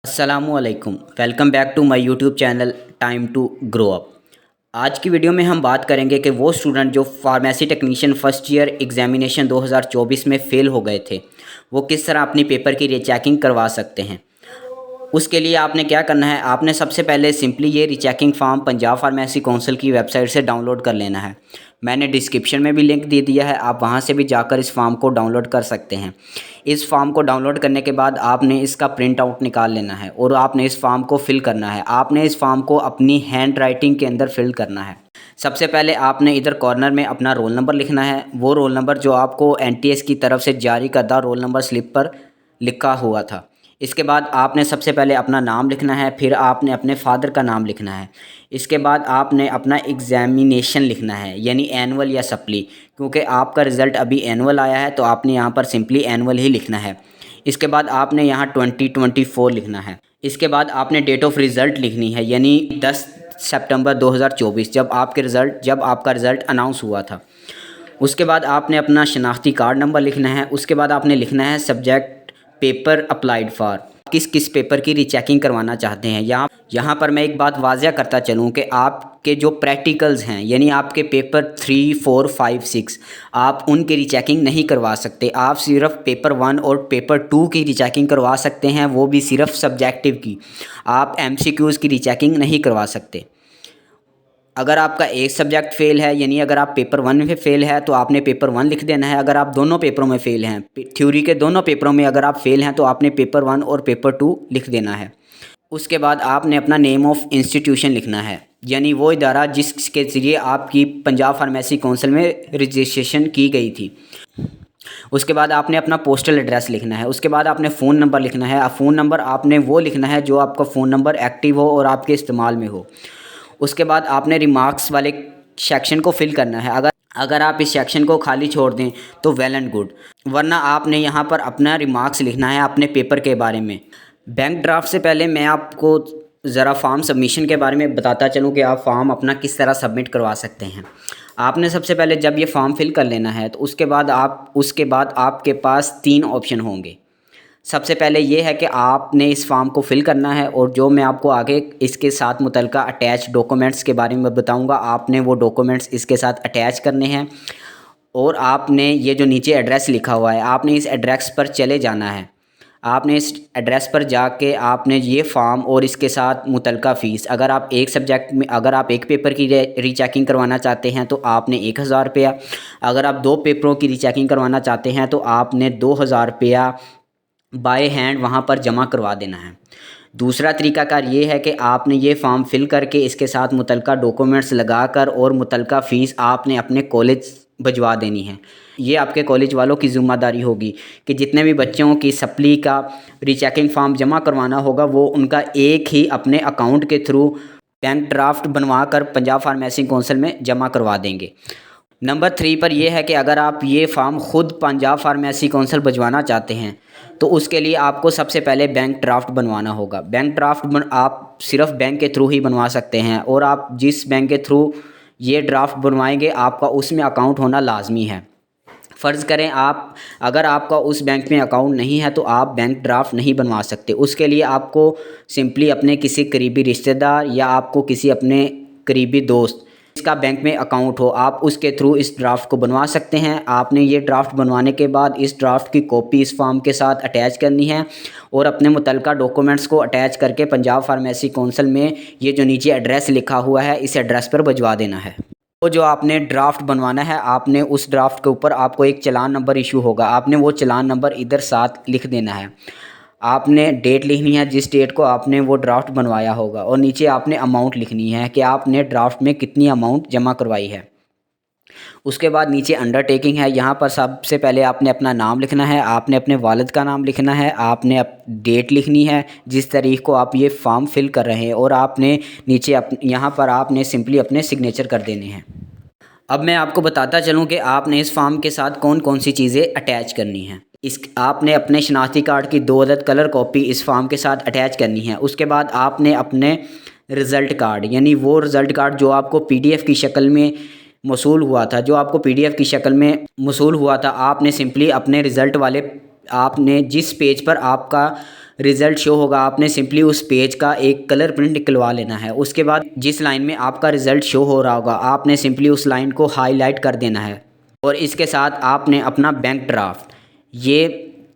असलकुम, welcome back to my YouTube channel time to grow up. आज की video में हम बात करेंगे कि वो स्टूडेंट जो pharmacy technician first year examination 2024 में फ़ेल हो गए थे, वो किस तरह अपनी पेपर की रीचेकिंग करवा सकते हैं। उसके लिए आपने क्या करना है, आपने सबसे पहले सिंपली ये rechecking form Punjab pharmacy council की वेबसाइट से डाउनलोड कर लेना है। मैंने डिस्क्रिप्शन में भी लिंक दे दिया है, आप वहाँ से भी जाकर इस फॉर्म को डाउनलोड कर सकते हैं। इस फॉर्म को डाउनलोड करने के बाद आपने इसका प्रिंट आउट निकाल लेना है और आपने इस फॉर्म को फिल करना है। आपने इस फॉर्म को अपनी हैंड राइटिंग के अंदर फिल करना है। सबसे पहले आपने इधर कॉर्नर में अपना रोल नंबर लिखना है, वो रोल नंबर जो आपको एनटीएस की तरफ से जारी करदा रोल नंबर स्लिप पर लिखा हुआ था। इसके बाद आपने सबसे पहले अपना नाम लिखना है, फिर आपने अपने फादर का नाम लिखना है। इसके बाद आपने अपना एग्ज़ामिनेशन लिखना है, यानी एनुअल या सप्ली, क्योंकि आपका रिज़ल्ट अभी एनुअल आया है तो आपने यहाँ पर सिंपली एनुअल ही लिखना है। इसके बाद आपने यहाँ 2024 लिखना है। इसके बाद आपने डेट ऑफ रिज़ल्ट लिखनी है, यानी 10 सितंबर 2024 जब आपका रिज़ल्ट अनाउंस हुआ था। उसके बाद आपने अपना शनाख्ती कार्ड नंबर लिखना है। उसके बाद आपने लिखना है सब्जेक्ट पेपर अप्लाइड फॉर, किस किस पेपर की रीचेकिंग करवाना चाहते हैं। यहाँ पर मैं एक बात वाज़िया करता चलूँ कि आपके जो प्रैक्टिकल्स हैं, यानी आपके पेपर 3, 4, 5, 6, आप उनकी रीचेकिंग नहीं करवा सकते। आप सिर्फ पेपर 1 और पेपर 2 की रीचेकिंग करवा सकते हैं, वो भी सिर्फ सब्जेक्टिव की। आप एमसीक्यूज़ की रीचेकिंग नहीं करवा सकते। अगर आपका एक सब्जेक्ट फ़ेल है, यानी अगर आप पेपर 1 में फ़ेल है तो आपने पेपर 1 लिख देना है। अगर आप दोनों पेपरों में फ़ेल हैं, थ्योरी के दोनों पेपरों में अगर आप फ़ेल हैं तो आपने पेपर 1 और पेपर 2 लिख देना है। उसके बाद आपने अपना नेम ऑफ़ इंस्टीट्यूशन लिखना है, यानी वो इदारा जिसके ज़रिए आपकी पंजाब फार्मेसी काउंसिल में रजिस्ट्रेशन की गई थी। उसके बाद आपने अपना पोस्टल एड्रेस लिखना है। उसके बाद आपने फ़ोन नंबर लिखना है। फ़ोन नंबर आपने वो लिखना है जो आपका फ़ोन नंबर एक्टिव हो और आपके इस्तेमाल में हो। उसके बाद आपने रिमार्क्स वाले सेक्शन को फिल करना है। अगर आप इस सेक्शन को खाली छोड़ दें तो वेल एंड गुड, वरना आपने यहाँ पर अपना रिमार्क्स लिखना है अपने पेपर के बारे में। बैंक ड्राफ्ट से पहले मैं आपको ज़रा फॉर्म सबमिशन के बारे में बताता चलूँ कि आप फॉर्म अपना किस तरह सबमिट करवा सकते हैं। आपने सबसे पहले जब ये फॉर्म फिल कर लेना है तो उसके बाद आपके पास 3 ऑप्शन होंगे। सबसे पहले ये है कि आपने इस फॉर्म को फिल करना है, और जो मैं आपको आगे इसके साथ मुतल्लिका अटैच डॉक्यूमेंट्स के बारे में बताऊंगा, आपने वो डॉक्यूमेंट्स इसके साथ अटैच करने हैं। और आपने ये जो नीचे एड्रेस लिखा हुआ है, आपने इस एड्रेस पर चले जाना है। आपने इस एड्रेस पर जाके आपने ये फॉर्म और इसके साथ मुतल्लिका फ़ीस, अगर आप एक सब्जेक्ट में अगर आप एक पेपर की रीचेकिंग करवाना चाहते हैं तो आपने 1000 रुपया, अगर आप 2 पेपरों की रीचेकिंग करवाना चाहते हैं तो आपने 2000 रुपया बाय हैंड वहाँ पर जमा करवा देना है। दूसरा तरीकाकार ये है कि आपने ये फॉर्म फिल करके इसके साथ मुतल्लिका डॉक्यूमेंट्स लगाकर और मुतल्लिका फ़ीस आपने अपने कॉलेज भिजवा देनी है। ये आपके कॉलेज वालों की ज़िम्मेदारी होगी कि जितने भी बच्चों की सप्ली का रीचेकिंग फॉर्म जमा करवाना होगा वो उनका एक ही अपने अकाउंट के थ्रू बैंक ड्राफ्ट बनवा कर पंजाब फार्मेसी काउंसिल में जमा करवा देंगे। नंबर 3 पर यह है कि अगर आप ये फ़ॉर्म ख़ुद पंजाब फार्मेसी काउंसिल भिजवाना चाहते हैं तो उसके लिए आपको सबसे पहले बैंक ड्राफ्ट बनवाना होगा। बैंक ड्राफ्ट आप सिर्फ बैंक के थ्रू ही बनवा सकते हैं, और आप जिस बैंक के थ्रू ये ड्राफ्ट बनवाएंगे आपका उसमें अकाउंट होना लाजमी है। फ़र्ज़ करें अगर आपका उस बैंक में अकाउंट नहीं है तो आप बैंक ड्राफ्ट नहीं बनवा सकते। उसके लिए आपको सिंपली अपने किसी करीबी रिश्तेदार या आपको किसी अपने करीबी दोस्त इसका बैंक में अकाउंट हो, आप उसके थ्रू इस ड्राफ्ट को बनवा सकते हैं। आपने ये ड्राफ्ट बनवाने के बाद इस ड्राफ्ट की कॉपी इस फॉर्म के साथ अटैच करनी है और अपने मुतल्लिका डॉक्यूमेंट्स को अटैच करके पंजाब फार्मेसी काउंसिल में ये जो नीचे एड्रेस लिखा हुआ है इस एड्रेस पर भिजवा देना है। तो जो आपने ड्राफ्ट बनवाना है, आपने उस ड्राफ्ट के ऊपर आपको एक चालान नंबर इशू होगा, आपने वो चालान नंबर इधर साथ लिख देना है। आपने डेट लिखनी है जिस डेट को आपने वो ड्राफ्ट बनवाया होगा, और नीचे आपने अमाउंट लिखनी है कि आपने ड्राफ्ट में कितनी अमाउंट जमा करवाई है। उसके बाद नीचे अंडरटेकिंग है, यहाँ पर सबसे पहले आपने अपना नाम लिखना है, आपने अपने वालिद का नाम लिखना है, आपने डेट लिखनी है जिस तारीख को आप ये फॉर्म फिल कर रहे हैं, और आपने नीचे यहाँ पर आपने सिंपली अपने सिग्नेचर कर देने हैं। अब मैं आपको बताता चलूँ कि आपने इस फॉर्म के साथ कौन कौन सी चीज़ें अटैच करनी हैं। आपने अपने शनाख्ती कार्ड की 2 अदद कलर कॉपी इस फॉर्म के साथ अटैच करनी है। उसके बाद आपने अपने रिज़ल्ट कार्ड, यानी वो रिज़ल्ट कार्ड जो आपको पीडीएफ की शक्ल में मौसूल हुआ था, आपने सिंपली अपने रिज़ल्ट वाले आपने जिस पेज पर आपका रिज़ल्ट शो होगा, आपने सिंपली उस पेज का एक कलर प्रिंट निकलवा लेना है। उसके बाद जिस लाइन में आपका रिज़ल्ट शो हो रहा होगा आपने सिंपली उस लाइन को हाईलाइट कर देना है। और इसके साथ आपने अपना बैंक ड्राफ्ट, ये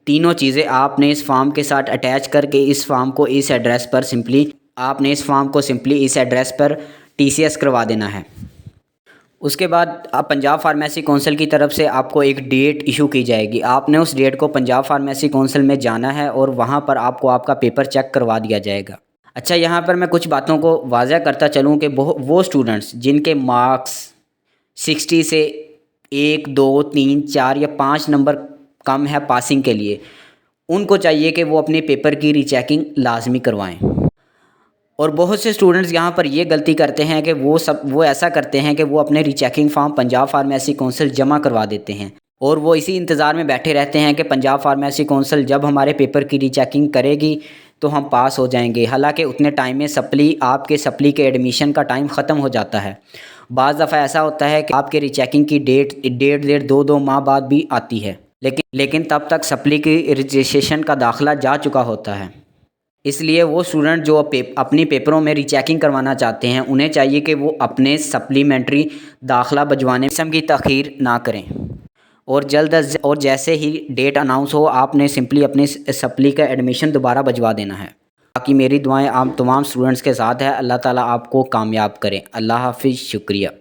तीनों चीज़ें आपने इस फॉर्म के साथ अटैच करके इस फॉर्म को इस एड्रेस पर TCS करवा देना है। उसके बाद अब पंजाब फार्मेसी कौंसिल की तरफ से आपको एक डेट इशू की जाएगी। आपने उस डेट को पंजाब फार्मेसी कौंसिल में जाना है और वहाँ पर आपको आपका पेपर चेक करवा दिया जाएगा। अच्छा, यहाँ पर मैं कुछ बातों को वाज़ह करता चलूँ कि वो स्टूडेंट्स जिनके मार्क्स 60 से 1, 2, 3, 4 या 5 नंबर कम है पासिंग के लिए, उनको चाहिए कि वो अपने पेपर की रीचेकिंग लाजमी करवाएं। और बहुत से स्टूडेंट्स यहाँ पर ये गलती करते हैं कि वो ऐसा करते हैं कि वो अपने rechecking form Punjab pharmacy council जमा करवा देते हैं और वो इसी इंतज़ार में बैठे रहते हैं कि पंजाब फार्मेसी कौंसिल जब हमारे पेपर की रीचेकिंग करेगी तो हम पास हो जाएंगे। हालांकि उतने टाइम में आपके सप्ली के एडमिशन का टाइम ख़त्म हो जाता है। बाज़ दफ़ा ऐसा होता है कि आपके रीचेकिंग की डेट 2 माह बाद भी आती है, लेकिन तब तक सप्ली की रजिस्ट्रेशन का दाखिला जा चुका होता है। इसलिए वो स्टूडेंट जो अपनी पेपरों में रीचेकिंग करवाना चाहते हैं उन्हें चाहिए कि वो अपने सप्लीमेंट्री दाखिला भिजवाने किस्म की तख़ीर ना करें और और जैसे ही डेट अनाउंस हो आपने सिंपली अपनी सप्ली का एडमिशन दोबारा भिजवा देना है। बाकी मेरी दुआएं आप तमाम स्टूडेंट्स के साथ है। अल्लाह ताला आपको कामयाब करें। अल्लाह हाफिज़। शुक्रिया।